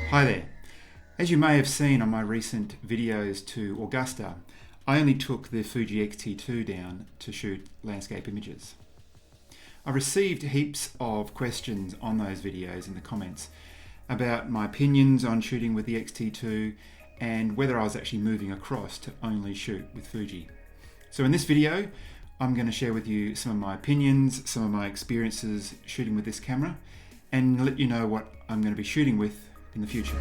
Hi there. As you may have seen on my recent videos to Augusta, I only took the Fuji X-T2 down to shoot landscape images. I received heaps of questions on those videos in the comments about my opinions on shooting with the X-T2 and whether I was actually moving across to only shoot with Fuji. So in this video, I'm going to share with you some of my opinions, some of my experiences shooting with this camera, and let you know what I'm going to be shooting with in the future.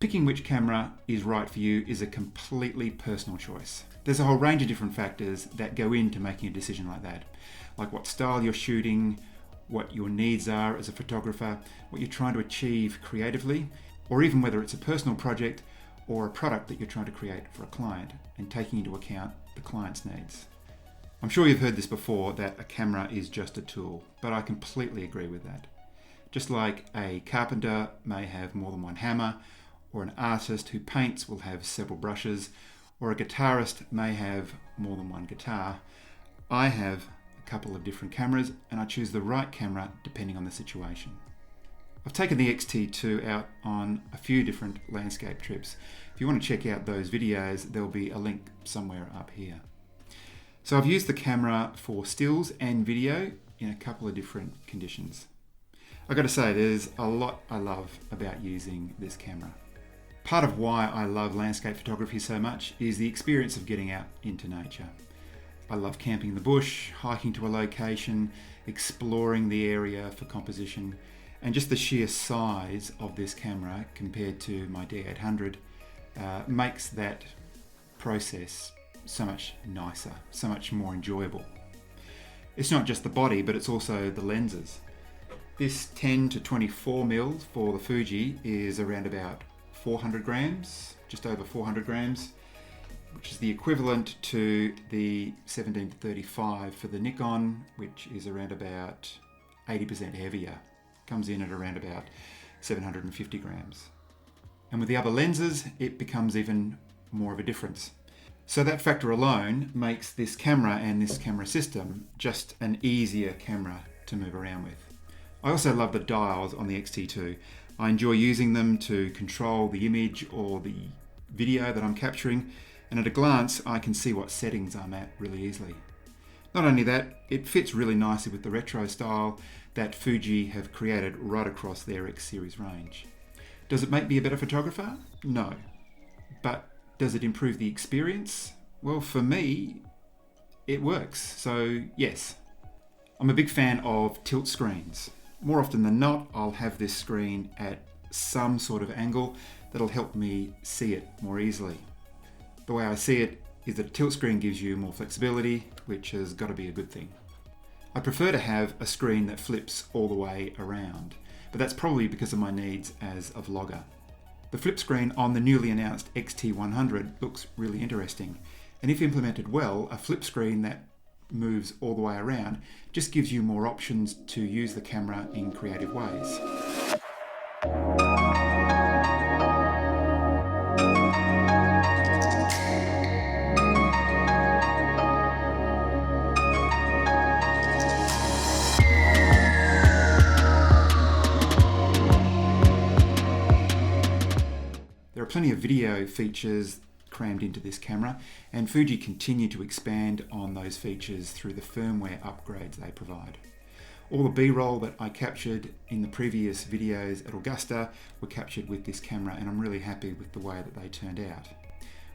Picking which camera is right for you is a completely personal choice. There's a whole range of different factors that go into making a decision like that, like what style you're shooting, what your needs are as a photographer, what you're trying to achieve creatively, or even whether it's a personal project or a product that you're trying to create for a client, and taking into account the client's needs. I'm sure you've heard this before, that a camera is just a tool, but I completely agree with that. Just like a carpenter may have more than one hammer, or an artist who paints will have several brushes, or a guitarist may have more than one guitar, I have a couple of different cameras, and I choose the right camera depending on the situation. I've taken the X-T2 out on a few different landscape trips. If you want to check out those videos, there'll be a link somewhere up here. So I've used the camera for stills and video in a couple of different conditions. I've got to say, there's a lot I love about using this camera. Part of why I love landscape photography so much is the experience of getting out into nature. I love camping in the bush, hiking to a location, exploring the area for composition, and just the sheer size of this camera compared to my D800 makes that process so much nicer, so much more enjoyable. It's not just the body, but it's also the lenses. This 10 to 24 mil for the Fuji is around about 400 grams, just over 400 grams, which is the equivalent to the 17 to 35 for the Nikon, which is around about 80% heavier. Comes in at around about 750 grams. And with the other lenses, it becomes even more of a difference. So that factor alone makes this camera and this camera system just an easier camera to move around with. I also love the dials on the X-T2. I enjoy using them to control the image or the video that I'm capturing, and at a glance I can see what settings I'm at really easily. Not only that, it fits really nicely with the retro style that Fuji have created right across their X series range. Does it make me a better photographer? No. But does it improve the experience? Well, for me, it works. So yes. I'm a big fan of tilt screens. More often than not, I'll have this screen at some sort of angle that'll help me see it more easily. The way I see it is that a tilt screen gives you more flexibility, which has got to be a good thing. I prefer to have a screen that flips all the way around, but that's probably because of my needs as a vlogger. The flip screen on the newly announced X-T100 looks really interesting, and if implemented well, a flip screen that moves all the way around just gives you more options to use the camera in creative ways. There are plenty of video features crammed into this camera, and Fuji continue to expand on those features through the firmware upgrades they provide. All the B-roll that I captured in the previous videos at Augusta were captured with this camera, and I'm really happy with the way that they turned out.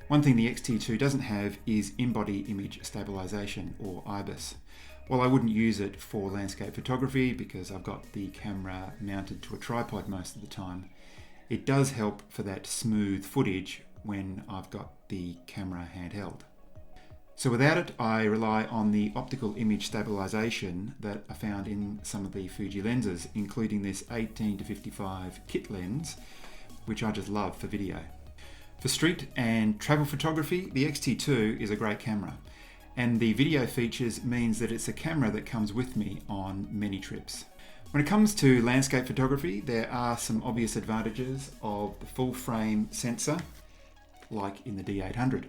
One thing the X-T2 doesn't have is Embody image stabilization, or IBIS. While I wouldn't use it for landscape photography because I've got the camera mounted to a tripod most of the time, it does help for that smooth footage when I've got the camera handheld. So without it, I rely on the optical image stabilization that I found in some of the Fuji lenses, including this 18 to 55 kit lens, which I just love for video. For street and travel photography, the X-T2 is a great camera, and the video features means that it's a camera that comes with me on many trips. When it comes to landscape photography, there are some obvious advantages of the full frame sensor, like in the D800,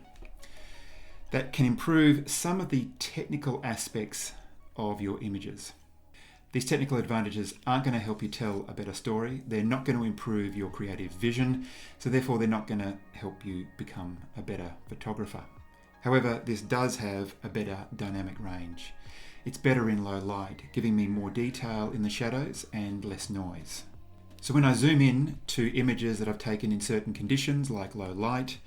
that can improve some of the technical aspects of your images. These technical advantages aren't going to help you tell a better story. They're not going to improve your creative vision, so therefore they're not going to help you become a better photographer. However, this does have a better dynamic range. It's better in low light, giving me more detail in the shadows and less noise. So when I zoom in to images that I've taken in certain conditions like low light,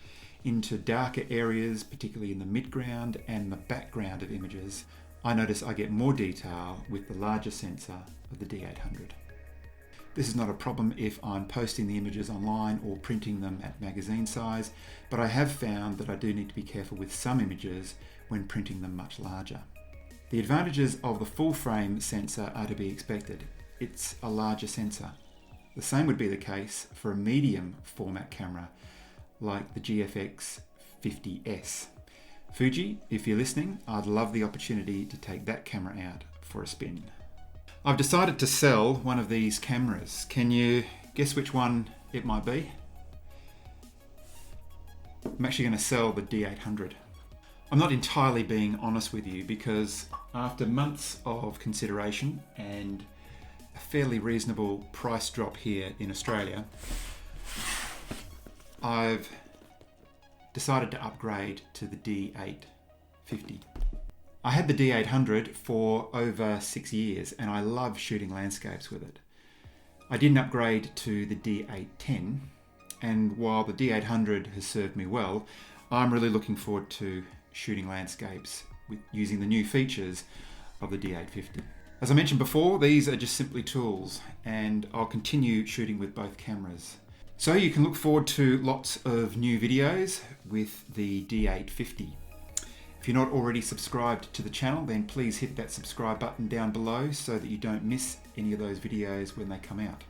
into darker areas, particularly in the midground and the background of images, I notice I get more detail with the larger sensor of the D800. This is not a problem if I'm posting the images online or printing them at magazine size, but I have found that I do need to be careful with some images when printing them much larger. The advantages of the full frame sensor are to be expected. It's a larger sensor. The same would be the case for a medium format camera like the GFX 50S. Fuji, if you're listening, I'd love the opportunity to take that camera out for a spin. I've decided to sell one of these cameras. Can you guess which one it might be? I'm actually going to sell the D800. I'm not entirely being honest with you because after months of consideration and a fairly reasonable price drop here in Australia, I've decided to upgrade to the D850. I had the D800 for over 6 years and I love shooting landscapes with it. I didn't upgrade to the D810, and while the D800 has served me well, I'm really looking forward to shooting landscapes with using the new features of the D850. As I mentioned before, these are just simply tools and I'll continue shooting with both cameras. So you can look forward to lots of new videos with the D850. If you're not already subscribed to the channel, then please hit that subscribe button down below so that you don't miss any of those videos when they come out.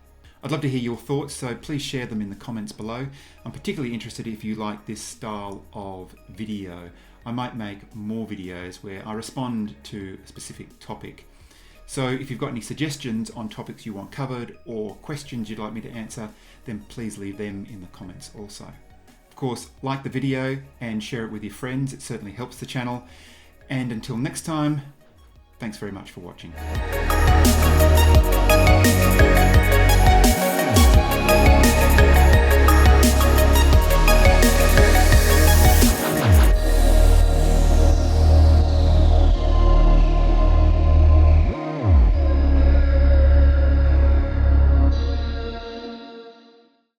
I'd love to hear your thoughts, so please share them in the comments below. I'm particularly interested if you like this style of video. I might make more videos where I respond to a specific topic. So if you've got any suggestions on topics you want covered or questions you'd like me to answer, then please leave them in the comments also. Of course, like the video and share it with your friends. It certainly helps the channel. And until next time, thanks very much for watching.